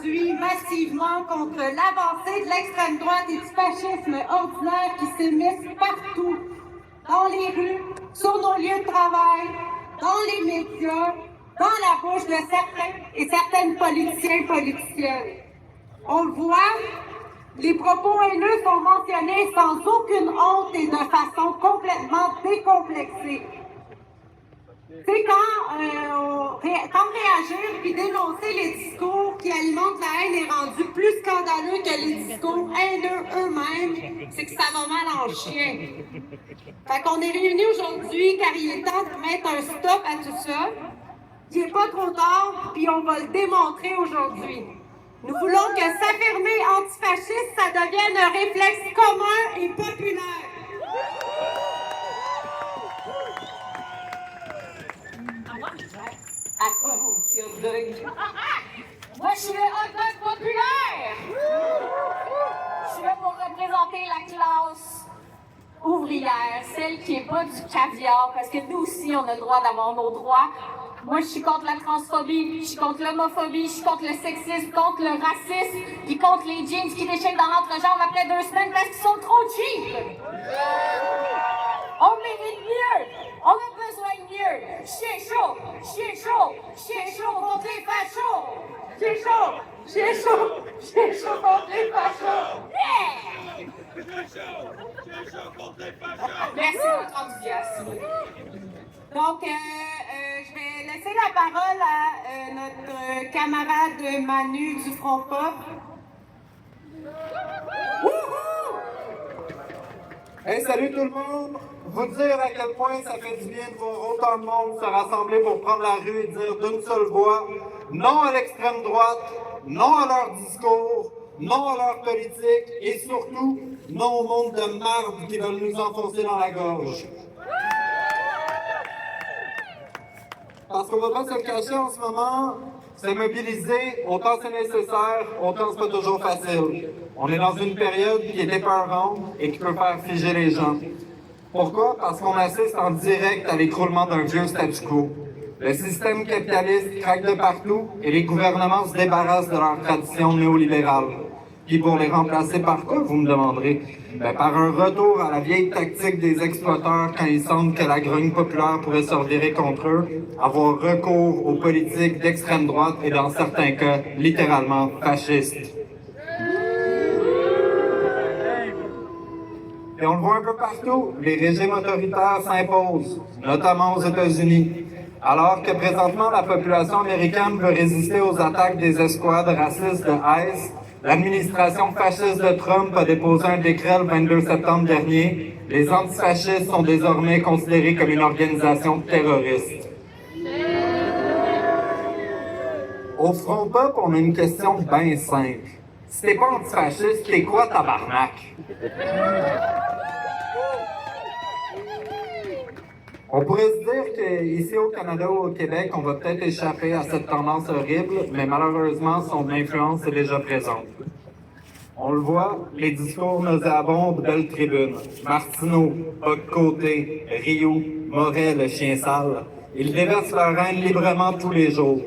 aujourd'hui massivement contre l'avancée de l'extrême droite et du fascisme ordinaire qui s'émissent partout, dans les rues, sur nos lieux de travail, dans les médias, dans la bouche de certains et certaines politiciens et politiciennes. On le voit, les propos haineux sont mentionnés sans aucune honte et de façon complètement décomplexée. C'est quand réagir puis dénoncer les discours qui alimentent la haine est rendu plus scandaleux que les discours haineux eux-mêmes, c'est que ça va mal en chien. Fait qu'on est réunis aujourd'hui car il est temps de mettre un stop à tout ça. Il n'est pas trop tard, puis on va le démontrer aujourd'hui. Nous voulons que s'affirmer antifasciste, ça devienne un réflexe commun et populaire. À quoi mon petit hot dog? Moi, je suis le hot dog populaire! Je suis là pour représenter la classe ouvrière, celle qui n'est pas du caviar, parce que nous aussi, on a le droit d'avoir nos droits. Moi, je suis contre la transphobie, je suis contre l'homophobie, je suis contre le sexisme, contre le racisme, puis contre les jeans qui déchirent dans l'entrejambe après 2 semaines parce qu'ils sont trop cheap! On mérite mieux! On a besoin de mieux! Chien chaud! Chien chaud! Chien chaud contre les fachos! Chien chaud! Chien chaud! Chien chaud contre les fachos! Yeah! Chien chaud contre les fachos! Merci de votre enthousiasme. Donc, je vais laisser la parole à notre camarade Manu du Front Pop. Hey, salut tout le monde! Vous dire à quel point ça fait du bien de voir autant de monde se rassembler pour prendre la rue et dire d'une seule voix non à l'extrême droite, non à leur discours, non à leur politique et surtout non au monde de marde qui veulent nous enfoncer dans la gorge. Parce qu'on va pas se le cacher en ce moment, se mobiliser, autant c'est nécessaire, autant c'est pas toujours facile. On est dans une période qui est épeurante et qui peut faire figer les gens. Pourquoi? Parce qu'on assiste en direct à l'écroulement d'un vieux statu quo. Le système capitaliste craque de partout et les gouvernements se débarrassent de leur tradition néolibérale. Puis pour les remplacer par quoi, vous me demanderez? Ben, par un retour à la vieille tactique des exploiteurs quand il semble que la grogne populaire pourrait se revirer contre eux, avoir recours aux politiques d'extrême droite et dans certains cas, littéralement fascistes. Et on le voit un peu partout, les régimes autoritaires s'imposent, notamment aux États-Unis. Alors que présentement la population américaine veut résister aux attaques des escouades racistes de ICE, l'administration fasciste de Trump a déposé un décret le 22 septembre dernier. Les antifascistes sont désormais considérés comme une organisation terroriste. Au Front Pop, on a une question bien simple. Si t'es pas antifasciste, t'es quoi, tabarnak? On pourrait se dire qu'ici au Canada ou au Québec, on va peut-être échapper à cette tendance horrible, mais malheureusement, son influence est déjà présente. On le voit, les discours nauséabonds de belles tribunes. Martineau, Bock-Côté, Rio, Moret, le chien sale. Ils déversent leur haine librement tous les jours.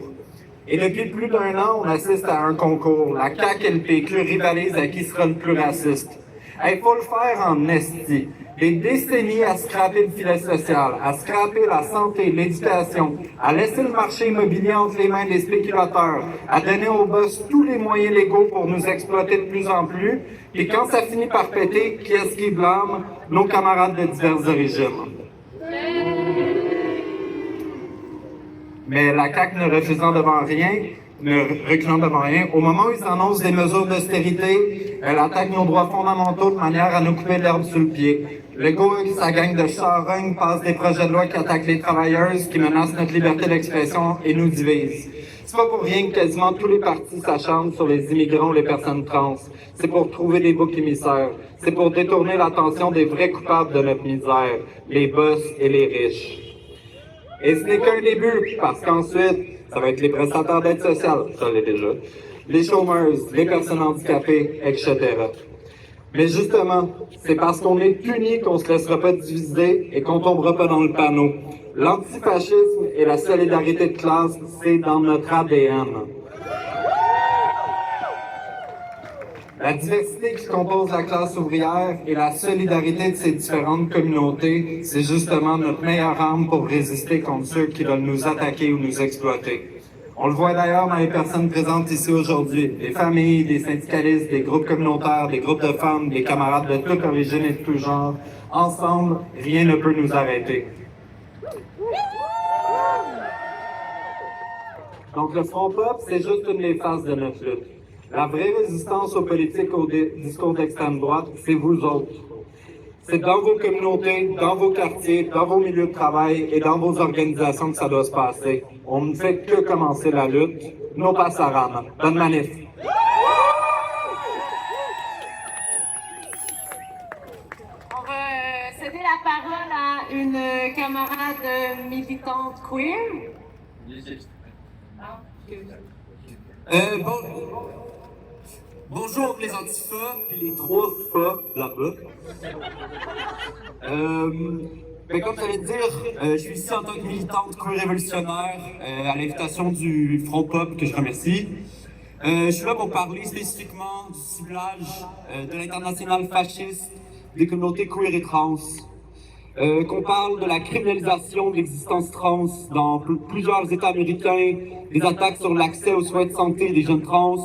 Et depuis plus d'1 an, on assiste à un concours. La CAQ et le PQ rivalisent à qui sera le plus raciste. Il faut le faire en esti. Des décennies à scraper le filet social, à scraper la santé, l'éducation, à laisser le marché immobilier entre les mains des spéculateurs, à donner aux boss tous les moyens légaux pour nous exploiter de plus en plus. Et quand ça finit par péter, qui est-ce qui blâme? Nos camarades de diverses origines. Mais la CAQ ne refusant devant rien, ne reculant devant rien, au moment où ils annoncent des mesures d'austérité, elle attaque nos droits fondamentaux de manière à nous couper l'herbe sous le pied. Legault et sa gang de charognes passent des projets de loi qui attaquent les travailleuses, qui menacent notre liberté d'expression et nous divisent. C'est pas pour rien que quasiment tous les partis s'acharnent sur les immigrants ou les personnes trans. C'est pour trouver des boucs émissaires. C'est pour détourner l'attention des vrais coupables de notre misère, les boss et les riches. Et ce n'est qu'un début, parce qu'ensuite, ça va être les prestataires d'aide sociale, ça l'est déjà, les chômeuses, les personnes handicapées, etc. Mais justement, c'est parce qu'on est unis qu'on se laissera pas diviser et qu'on tombera pas dans le panneau. L'antifascisme et la solidarité de classe, c'est dans notre ADN. La diversité qui compose la classe ouvrière et la solidarité de ces différentes communautés, c'est justement notre meilleure arme pour résister contre ceux qui veulent nous attaquer ou nous exploiter. On le voit d'ailleurs dans les personnes présentes ici aujourd'hui, des familles, des syndicalistes, des groupes communautaires, des groupes de femmes, des camarades de toute origine et de tout genre. Ensemble, rien ne peut nous arrêter. Donc le Front Pop, c'est juste une des faces de notre lutte. La vraie résistance aux politiques, aux discours d'extrême droite, c'est vous autres. C'est dans vos communautés, dans vos quartiers, dans vos milieux de travail et dans vos organisations que ça doit se passer. On ne fait que commencer la lutte. No passaran. Bonne manif. On va céder la parole à une camarade militante queer. Bonjour les antifas et les 3 fa là-bas. Comme j'allais dire, je suis ici en tant que militante queer révolutionnaire à l'invitation du Front Pop que je remercie. Je suis là pour parler spécifiquement du ciblage de l'internationale fasciste des communautés queer et trans. Qu'on parle de la criminalisation de l'existence trans dans plusieurs États américains, des attaques sur l'accès aux soins de santé des jeunes trans,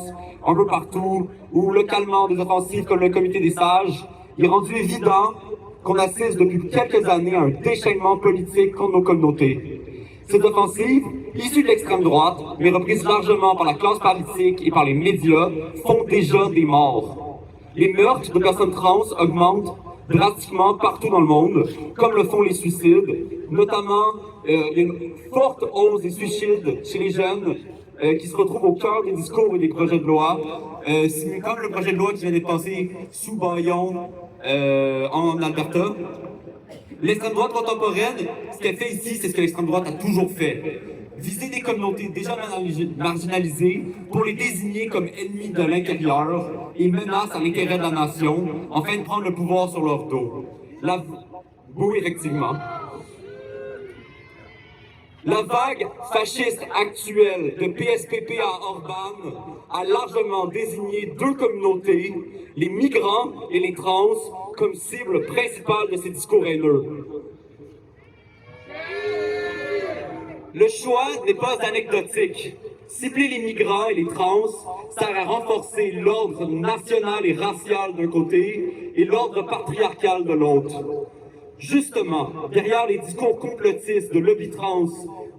un peu partout, ou localement des offensives comme le Comité des sages. Il est rendu évident qu'on assiste depuis quelques années à un déchaînement politique contre nos communautés. Ces offensives, issues de l'extrême droite, mais reprises largement par la classe politique et par les médias, font déjà des morts. Les meurtres de personnes trans augmentent drastiquement partout dans le monde, comme le font les suicides, notamment une forte hausse des suicides chez les jeunes qui se retrouvent au cœur des discours et des projets de loi, comme le projet de loi qui vient d'être passé sous Bayon en Alberta. L'extrême droite contemporaine, ce qu'elle fait ici, c'est ce que l'extrême droite a toujours fait. Viser des communautés déjà marginalisées pour les désigner comme ennemis de l'intérieur et menaces à l'intérêt de la nation, afin de prendre le pouvoir sur leur dos. Oui, effectivement. La vague fasciste actuelle de PSPP à Orban a largement désigné 2 communautés, les migrants et les trans, comme cible principale de ces discours haineux. Le choix n'est pas anecdotique. Cibler les migrants et les trans sert à renforcer l'ordre national et racial d'un côté et l'ordre patriarcal de l'autre. Justement, derrière les discours complotistes de lobby trans,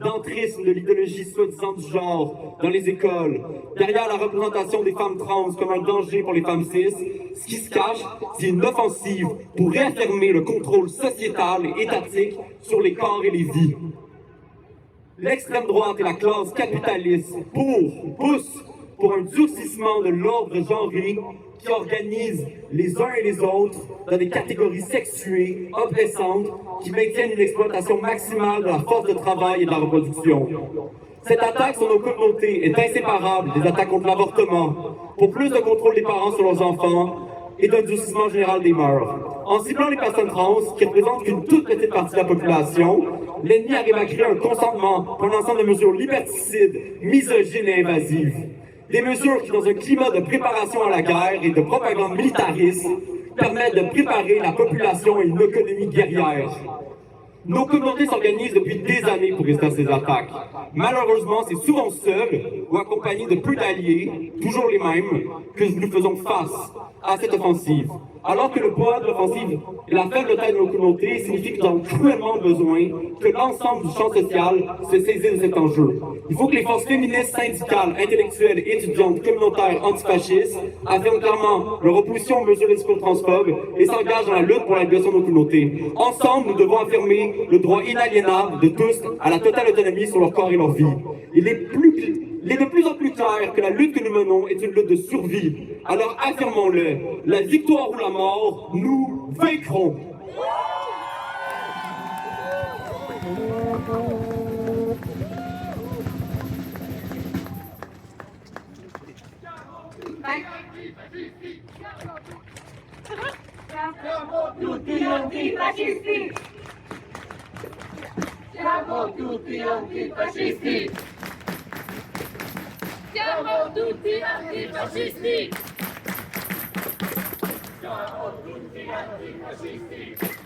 d'entrisme de l'idéologie soi-disant du genre dans les écoles, derrière la représentation des femmes trans comme un danger pour les femmes cis, ce qui se cache, c'est une offensive pour réaffirmer le contrôle sociétal et étatique sur les corps et les vies. L'extrême droite et la classe capitaliste poussent pour un durcissement de l'ordre genré qui organise les uns et les autres dans des catégories sexuées, oppressantes, qui maintiennent une exploitation maximale de la force de travail et de la reproduction. Cette attaque sur nos communautés est inséparable des attaques contre l'avortement, pour plus de contrôle des parents sur leurs enfants et d'un durcissement général des mœurs. En ciblant les personnes trans, qui représentent qu'une toute petite partie de la population, l'ennemi arrive à créer un consentement pour un ensemble de mesures liberticides, misogynes et invasives. Des mesures qui, dans un climat de préparation à la guerre et de propagande militariste, permettent de préparer la population à une économie guerrière. Nos communautés s'organisent depuis des années pour résister à ces attaques. Malheureusement, c'est souvent seuls ou accompagnés de peu d'alliés, toujours les mêmes, que nous faisons face à cette offensive. Alors que le poids de l'offensive et la faible taille de nos communautés signifient que nous avons cruellement besoin que l'ensemble du champ social se saisisse de cet enjeu. Il faut que les forces féministes, syndicales, intellectuelles, étudiantes, communautaires, antifascistes affirment clairement leur opposition aux mesures et discours transphobes et s'engagent dans la lutte pour la libération de nos communautés. Ensemble, nous devons affirmer le droit inaliénable de tous à la totale autonomie sur leur corps et leur vie. Il est de plus en plus clair que la lutte que nous menons est une lutte de survie. Alors affirmons-le, la victoire ou la mort, nous vaincrons. Tutti antifascisti! Siamo tutti antifascisti! Siamo tutti antifascisti! fascistique.